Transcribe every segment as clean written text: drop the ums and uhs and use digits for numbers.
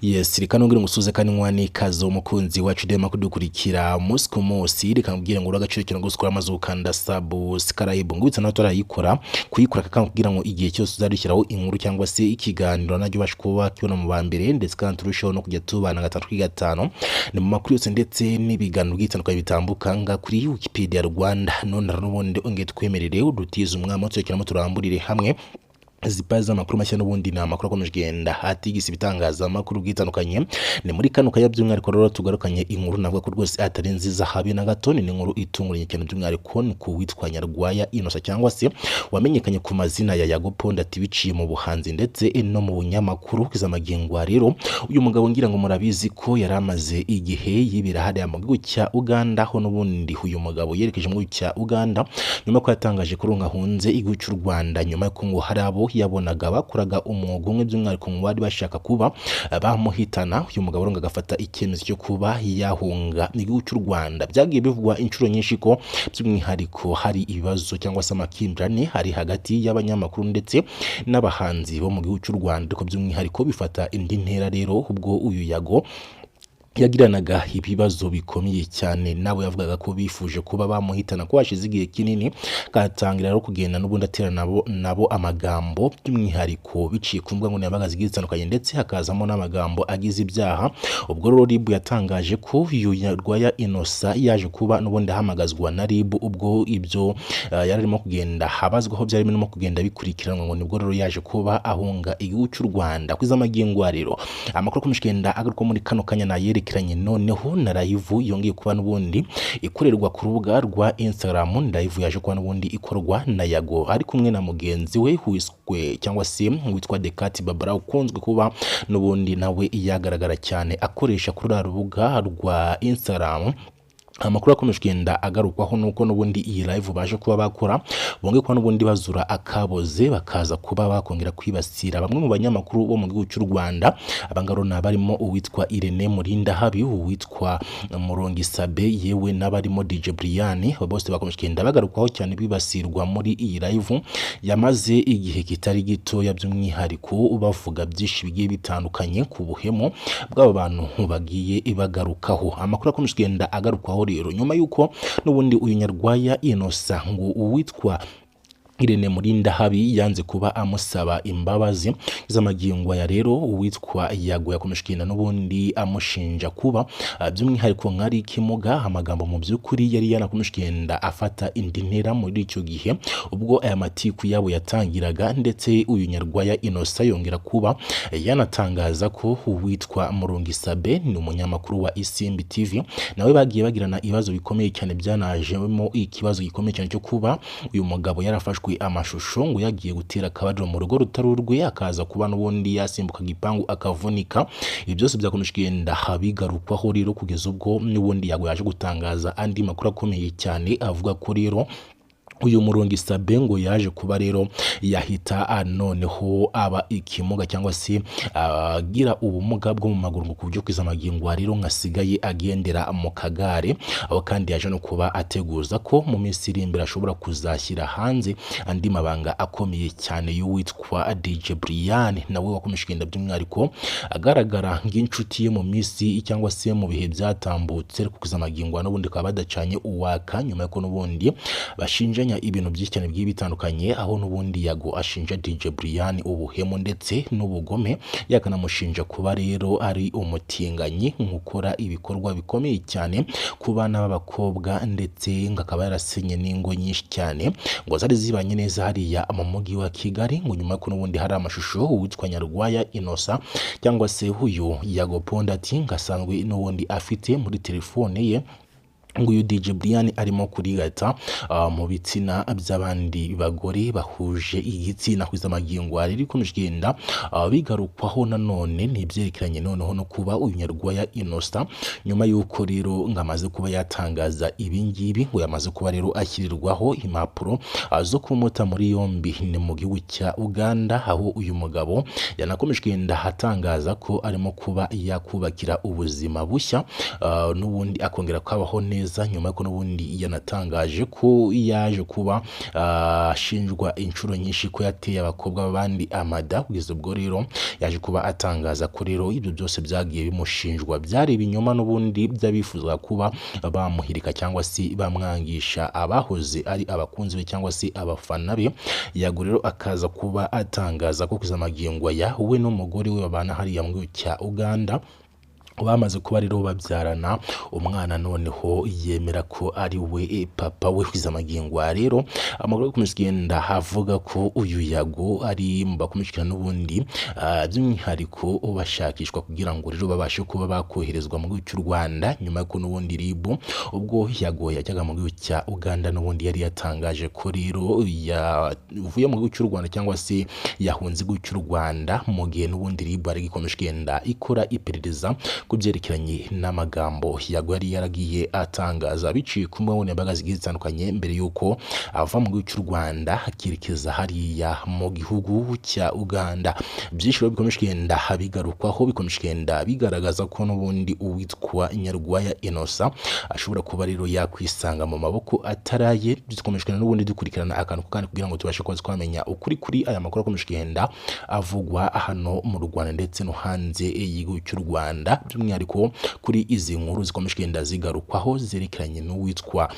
Yes, reka nongere ngusuze kandi nkwani kazo umukunzi wacu dema kudukurikira umunsi ku munsi reka nkubwire ngo uragaciro cyane gusukura amazukanda subscribe ngwitsa nato arayikora kuyikora kakambwira ngo igihe cyose uzarishyiraho inkuru cyangwa se ikiganiro najyo bashikuba kibona mu bambere ndetse kandi turushaho no kujya tubana gatatu kwigatano ni mu makuru yose ndetse n'ibiganiro bitandukanye bitambuka nga kuri Wikipedia Rwanda none n'ubundi onge twemerere udutiza umwamo cyo turamburire hamwe zipaza amakuru mashya n'ubundi na amakuru akomeje genda hatigisa ibitangaza amakuru bwitandukanye ni muri kano kaya by'umwihariko rero tugarukanye inkuru navuga ko rwose atari nziza habe na gato ni inkuru itunguranye cyane by'umwihariko ku witwa Nyarwaya Innocent cyangwa se wamenyekanye ku mazina ya Yago Ponda biciye mu buhanzi ndetse no mu bunyamakuru kizamagingwa rero uyu mugabo ngira ngo murabizi ko yaramaze igihe yibira hariya mu gihugu cya Uganda ho n'ubundi uyu mugabo yerekeje mu gihugu cya Uganda nyuma ko yatangaje kurunga hunze igihugu cy'u Rwanda nyuma ko ngo hari abo yabonaga bakoraga umwuga umwe by'umwihariko mu bari bashaka kuba bamuhitana uyu mugabo ronga agafata icyemezo cyo kuba yahunga igihugu cy'u Rwanda byagiye bivugwa inshuro nyinshi ko by'umwihariko hari ibibazo cyangwa se amakimbirane hari hagati y'abanyamakuru ndetse n'abahanzi bo mu gihugu cy'u Rwanda ariko by'umwihariko bifata indi ntera rero ubwo uyu Yago yagiranaga ibibazo bikomeye cyane nabo yavugaga ko bifuje kuba bamuhitana ko hashize igihe kinini katangira rero kugenda n'ubundi atera nabo amagambo by'umwihariko biciye ku mbuga nkoranyambaga zitandukanye ndetse hakazamo n'amagambo agize ibyaha ubwo rero RIB yatangaje ko uyu Nyarwaya Innocent yaje kuba n'ubundi ahamagazwa na RIB ubwo ibyo yararimo kugenda habazwaho byarimo no kugenda bikurikiranwa ngo nibwo rero yaje kuba ahunga igihugu cy'u Rwanda kwizamagingwa rero amakuru akomeshkenda agaruka muri kano kanya na kiranye noneho na live yongeye kuba n'ubundi ikorerwa ku rubuga rwa Instagram live yaje kuba n'ubundi ikorwa na Yago ari kumwe na mugenzi we wiswe cyangwa se witwa Dekati Babara ukunzwe kuba n'ubundi nawe yagaragara cyane akoresha kuri rubuga rwa Instagram. Amakuru akomeje kugenda agarukwaho nuko n'ubundi iyi live baje kuba bakora bonge kwa n'ubundi bazura akaboze bakaza kuba bakongera kwibasira bamwe mu banyamakuru bo mu gihugu cy'u Rwanda abangaro nabarimo uwitwa Irene Murinda Habi uwitwa Murongi Sabe yewe n'abarimo DJ Brian bose bakomeje kugenda bagarukwaho cyane bibasirwa muri iyi live yamaze igihe kitari gito by'umwihariko bavuga byinshi bigiye bitandukanye ku buhemo bw'aba bantu bagiye ibagarukaho amakuru akomeje kugenda agarukwaho rero nyuma yuko n'ubundi uyu Nyarwaya Innocent ngo uwitwa Irene Murinda Habi yanze kuba amusaba imbabazi z'amagingwa ya rero uwitwa Yago yakomeshkina n'ubundi amushinja kuba by'umwihariko nkari kimuga amagambo mu by'ukuri yari yanakomeshkenda afata indi ntera muri icyo gihe ubwo aya matiku yabo yatangiraga ndetse uyu Nyarwaya Innocent yongera kuba yanatangaza ko uwitwa Murongi Sabe ni umunyamakuru wa Isimbi TV nawe bagiye bagirana ibibazo bikomeye cyane byanajemo ikibazo gikomeye cyane cyo kuba uyu mugabo yarafashwe amashusho ngo yagiye gutera kabadro mu rugo rutarurwe akaza kuba n'ubundi yasimbuka gipangu akavunika ibyo byose byakomeje kugenda habigarukwaho rero kugeza ubwo n'ubundi Yago yaje gutangaza andi makuru akomeye cyane avuga ko rero uyu Murongi Sabe ngo yaje kuba rero yahita noneho aba ikimuga cyangwa se agira ubumuga bwo mu maguru ngo kubyo kwizamagingwa rero ngasigaye agendera mu kagare aho kandi yaje no kuba ateguza ko mu minsi iri imbere ashobora kuzashyira hanze andi mabanga akomeye cyane y'uwitwa DJ Brian nawe wakomeshkenda by'umwihariko agaragara nk'inshuti ye mu minsi cyangwa se mu bihe byatambutse kwizamagingwa n'ubundi kwa badacanye uwaka nyuma y'uko n'ubundi bashinja ibintu byinshi cyane bigiye bitandukanye aho n'ubundi Yago ashinja DJ Brian ubuhemu ndetse n'ubugome yakanamushinja kuba rero ari umutinganyi nkukora ibikorwa bikomeye cyane ku bana b'abakobwa ndetse ngakaba yarasenye n'ingo nyinshi cyane ngo zari zibanye neza hariya mu mujyi wa Kigali ngo nyuma ko n'ubundi hari amashusho witwa Nyarwaya Innocent cyangwa se uyu Yago Ponda ati ngasanzwe n'ubundi afite muri telefone ye nguyu DJ Brian arimo kurigata mu bitsina by'abandi bagore bahuje igitsina kwizamagingwa riri komishgenda bigarukwaho nanone nibyerekeranye noneho no kuba uyu Nyarwaya Innocent nyuma yuko rero ngamaze kuba yatangaza ibingibi ngo yamaze kuba rero ashyirirwaho impapuro zo kumuta muri yombi ni mu gihugu cya Uganda aho uyu mugabo yanakomishgenda hatangaza ko arimo kuba yakubakira ubuzima bushya n'ubundi akongera kwabaho neza neza nyuma ko n'ubundi yanatangaje ko yaje kuba ashinjwa inshuro nyinshi ko yateye abakobwa b'abandi amada. Kugeza ubwo rero yaje kuba atangaza ko rero ibyo byose byagiye bimushinjwa byari ibinyoma n'ubundi by'abifuza kuba bamuhirika cyangwa se bamwangisha abahoze ari abakunzi be cyangwa se abafana be. Yago rero akaza kuba atangaza ko kuza magingo ya we n'umugore we babana hariya mu gihugu cya Uganda bamaze kuba rero babyarana umwana, noneho yemera ko ari we papa we kwiza magingo. Rero amakuru kumugenda havuga ko uyu Yago ari mu bakomishikana n'ubundi by'umwihariko bashakishwa kugira ngo rero babashe kuba bakoherezwa mu gihugu cy'u Rwanda nyuma ko n'ubundi ribu ubwo Yago yajyaga mu gihugu cya Uganda n'ubundi yari yatangaje ko rero yavuye mu gihugu cy'u Rwanda cyangwa se yahunze igihugu cy'u Rwanda mu gihe n'ubundi ribu ari gikomishikenda ikora iperereza kubyerekeranye n'amagambo Yago yari yaragiye atangaza biciye ku mbuga nkoranyambaga zigiye zitandukanye mbere yuko ava mu gihugu cy'u Rwanda hakerekeza hariya mu gihugu cya Uganda. Byinshi bikomishikenda bigarukwaho, bikomishikenda bigaragaza ko n'ubundi uwitwa Nyarwaya Innocent ashobora kuba rero yakwisanga mu maboko ataraye. Bikomishikenda n'ubundi dukurikirana akantu kandi kugira ngo tubashe kuba twamenya ukuri kuri aya makuru akomishikenda avugwa hano mu Rwanda ndetse no hanze y'igihugu cy'u Rwanda, by'umwihariko kuri izi nkuru zikomishikenda zigarukwaho zerekeranye n'uwitwa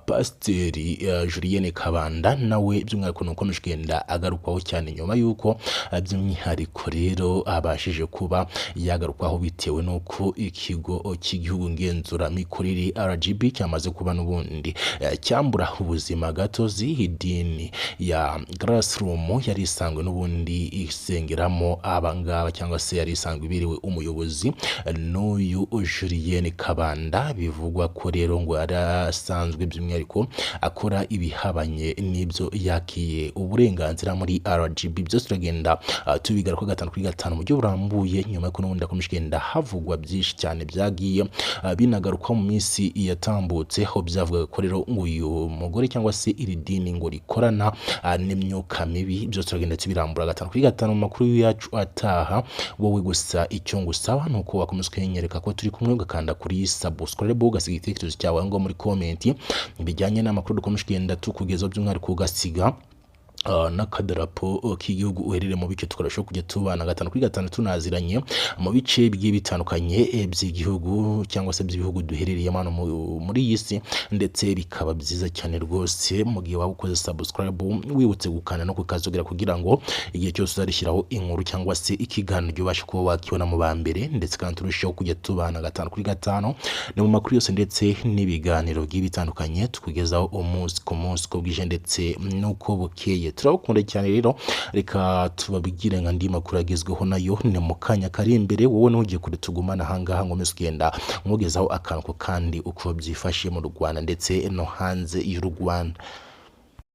Pasiteri Julienne Kabanda nawe by'umwihariko nukomishikenda agarukwaho cyane nyuma yuko by'umwihariko rero abashije kuba yagarukwaho bitewe nuko ikigo cy'igihugu ngenzura mikorere RGB cyamaze kuba n'ubundi cyambura ubuzima gatozi idini ya Grassroom yari isangwe n'ubundi isengeramo abangaba cyangwa se yari isangwe ibiriwe umuyobozi n'uyu Julienne Kabanda. Bivugwa ko rero ngo sanzwe by'umwihariko akora ibihabanye n'ibyo yakiye uburenganzira muri RGB. Byose turagenda tubigaruka gatanu kuri gatanu mu buryo burambuye nyuma ko n'ubundi akomishikenda havugwa byinshi cyane byagiye binagaruka mu minsi yatambutse ho byavuga ko rero uyu mugore cyangwa se iri dini ngo rikorana n'imyuka mibi. Byose turagenda tubirambura gatanu kuri gatanu mu makuru yacu ataha. Wowe gusa icyo ngusaba nuko wakomeza kwenyereka ko turi kumwe ugakanda kuri subscribe ugasiga igitekerezo cyawe ngo muri comment bijyanye n'amakuru dukomishikenda tukugezaho, by'umwihariko ugasiga n'akadarapo k'igihugu uherere mu bice tukarushaho kujya tubana gatanu kuri gatanu tunaziranye mu bice bigiye bitandukanye by'igihugu cyangwa se by'ibihugu duherereyemo hano muri iyi si, ndetse bikaba byiza cyane rwose mu gihe waba ukoze subscribe wibutse gukanda no kukazogera kugira ngo igihe cyose uzarishyiraho inkuru cyangwa se ikiganiro ubashe kuba wakibona mu ba mbere, ndetse kandi turushaho kujya tubana gatanu kuri gatanu ni mu makuru yose ndetse n'ibiganiro bigiye bitandukanye tukugezaho umunsi ku munsi uko bwije ndetse n'uko bukeye. Turakunda cyane rero, reka tubabigire nka ndi makuru agezweho nayo ni mu kanya kari imbere. Wowe n'ugiye kuri tugumana ahangaha ngo mesugenda nkugezaho akantu kandi uko byifashe mu Rwanda ndetse no hanze y'u Rwanda.